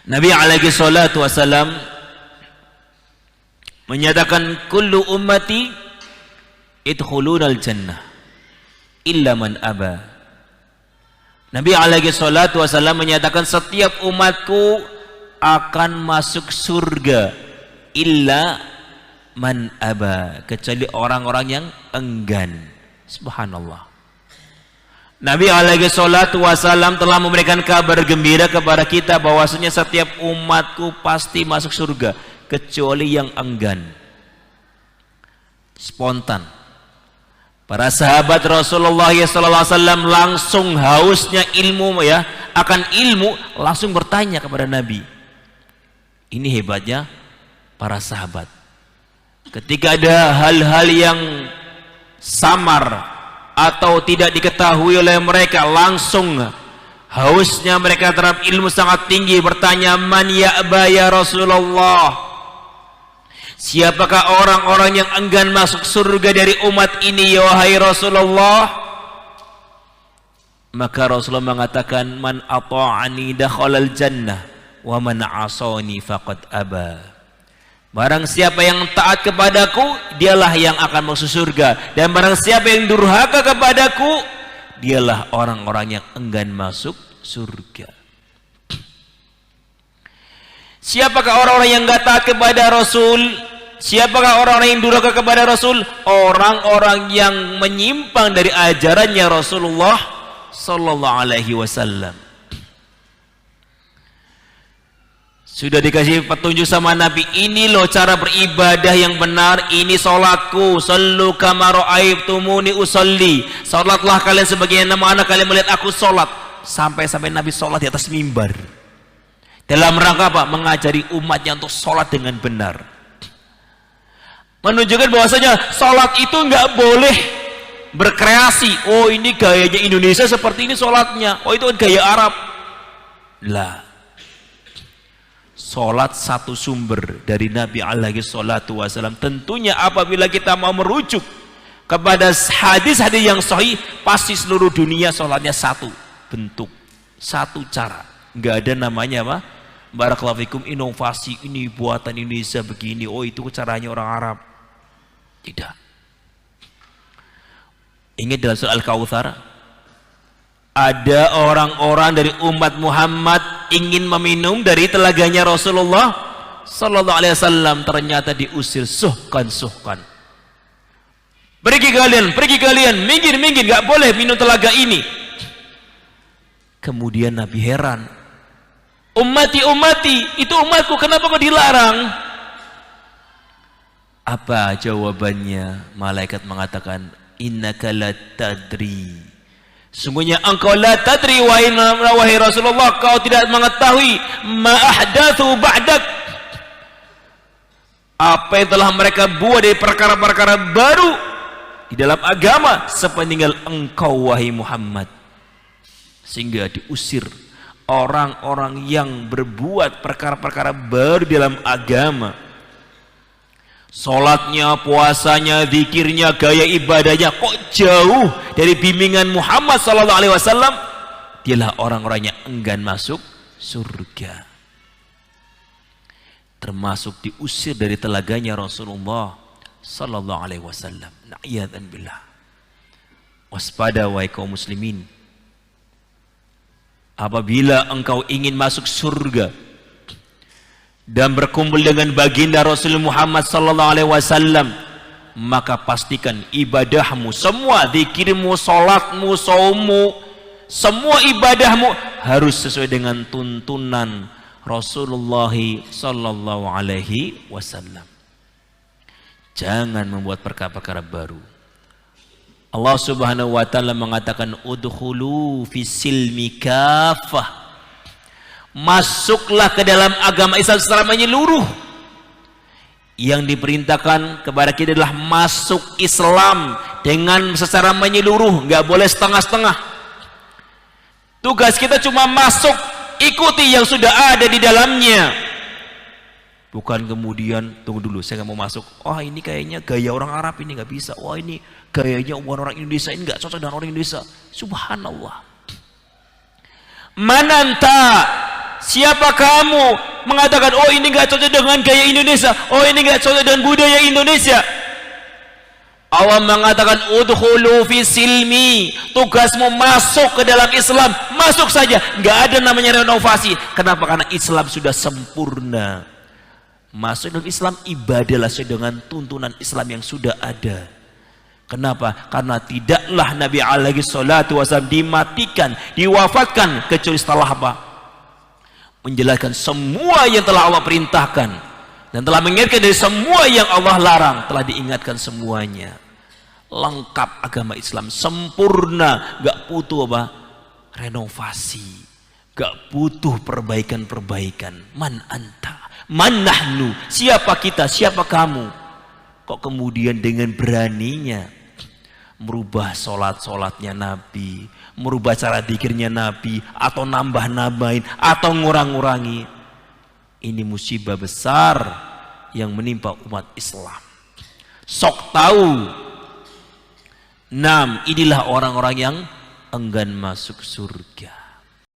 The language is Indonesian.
Nabi alaihi salatu wasalam menyatakan kullu ummati idkhulunal jannah illa man aba. Nabi alaihi salatu wasalam menyatakan setiap umatku akan masuk surga illa man aba, kecuali orang-orang yang enggan. Subhanallah. Nabi alaihi salatu wasalam telah memberikan kabar gembira kepada kita bahwasanya setiap umatku pasti masuk surga kecuali yang enggan, spontan. Para sahabat Rasulullah SAW langsung hausnya ilmu akan ilmu, langsung bertanya kepada Nabi. Ini hebatnya para sahabat. Ketika ada hal-hal yang samar atau tidak diketahui oleh mereka, langsung hausnya mereka terhadap ilmu sangat tinggi, bertanya, man ya'ba ya Rasulullah, siapakah orang-orang yang enggan masuk surga dari umat ini ya wahai Rasulullah? Maka Rasulullah mengatakan, man ata'ani dakhalal jannah wa man 'asani faqad aba. Barang siapa yang taat kepadaku, dialah yang akan masuk surga, dan barang siapa yang durhaka kepadaku, dialah orang-orang yang enggan masuk surga. Siapakah orang-orang yang enggak taat kepada Rasul? Siapakah orang-orang yang durhaka kepada Rasul? Orang-orang yang menyimpang dari ajarannya Rasulullah sallallahu alaihi wasallam. Sudah dikasih petunjuk sama Nabi, ini loh cara beribadah yang benar, ini sholatku, sallu kama ra'aitumuni usolli, sholatlah kalian sebagaimana mana kalian melihat aku sholat. Sampai-sampai Nabi sholat di atas mimbar, dalam rangka apa? Mengajari umatnya untuk sholat dengan benar, menunjukkan bahwasanya sholat itu nggak boleh berkreasi. Oh, ini gayanya Indonesia seperti ini sholatnya, oh itu gaya Arab. Lah, sholat satu sumber dari Nabi alaihi salatu wasallam. Tentunya apabila kita mau merujuk kepada hadis-hadis yang sahih, pasti seluruh dunia sholatnya satu bentuk, satu cara. Nggak ada namanya apa? Barakallahu fikum inovasi, ini buatan Indonesia begini, oh itu caranya orang Arab. Tidak. Ingat dalam surah Al-Kautsar, ada orang-orang dari umat Muhammad ingin meminum dari telaganya Rasulullah sallallahu alaihi wasallam, ternyata diusir, suhkan. Pergi kalian, minggir, enggak boleh minum telaga ini. Kemudian Nabi heran, ummati, itu umatku, kenapa kok dilarang? Apa jawabannya? Malaikat mengatakan, innaka la tadri, sungguhnya engkau la tadri wahai Rasulullah, kau tidak mengetahui ma ahdatsu ba'dak, apa yang telah mereka buat dari perkara-perkara baru di dalam agama sepeninggal engkau wahai Muhammad. Sehingga diusir orang-orang yang berbuat perkara-perkara baru di dalam agama. Salatnya, puasanya, zikirnya, gaya ibadahnya kok jauh dari bimbingan Muhammad sallallahu alaihi wasallam, dialah orang-orang yang enggan masuk surga. Termasuk diusir dari telaganya Rasulullah sallallahu alaihi wasallam. Na'iyadzan billah. Waspada wahai kaum muslimin, apabila engkau ingin masuk surga dan berkumpul dengan baginda Rasul Muhammad sallallahu alaihi wasallam, maka pastikan ibadahmu, semua zikirmu, salatmu, saummu, semua ibadahmu harus sesuai dengan tuntunan Rasulullah sallallahu alaihi wasallam. Jangan membuat perkara-perkara baru. Allah Subhanahu wa taala mengatakan, udkhulu fisilmi kafah, masuklah ke dalam agama Islam secara menyeluruh. Yang diperintahkan kepada kita adalah masuk Islam dengan secara menyeluruh, nggak boleh setengah-setengah. Tugas kita cuma masuk, ikuti yang sudah ada di dalamnya. Bukan kemudian, tunggu dulu, saya nggak mau masuk. Oh ini kayaknya gaya orang Arab ini nggak bisa. Wah ini gayanya orang Indonesia ini nggak cocok dengan orang Indonesia. Subhanallah. Mananta, Siapa kamu mengatakan, oh ini nggak cocok dengan gaya Indonesia, oh ini nggak cocok dengan budaya Indonesia? Allah mengatakan, udkhulu fi silmi, tugasmu masuk ke dalam Islam, masuk saja, nggak ada namanya renovasi. Kenapa? Karena Islam sudah sempurna. Masuk dalam Islam, ibadahlah sesuai dengan tuntunan Islam yang sudah ada. Kenapa? Karena tidaklah Nabi alaihi salatu wasallam dimatikan, diwafatkan kecuali setelah apa? Menjelaskan semua yang telah Allah perintahkan dan telah mengingatkan dari semua yang Allah larang, telah diingatkan semuanya. Lengkap agama Islam, sempurna, gak butuh apa? Renovasi, gak butuh perbaikan-perbaikan. Man anta, man nahnu, siapa kita, siapa kamu? Kok kemudian dengan beraninya merubah sholatnya Nabi, merubah cara dzikirnya Nabi, atau nambah-nambahin, atau ngurang-ngurangi? Ini musibah besar yang menimpa umat Islam. Sok tahu. 6. Inilah orang-orang yang enggan masuk surga.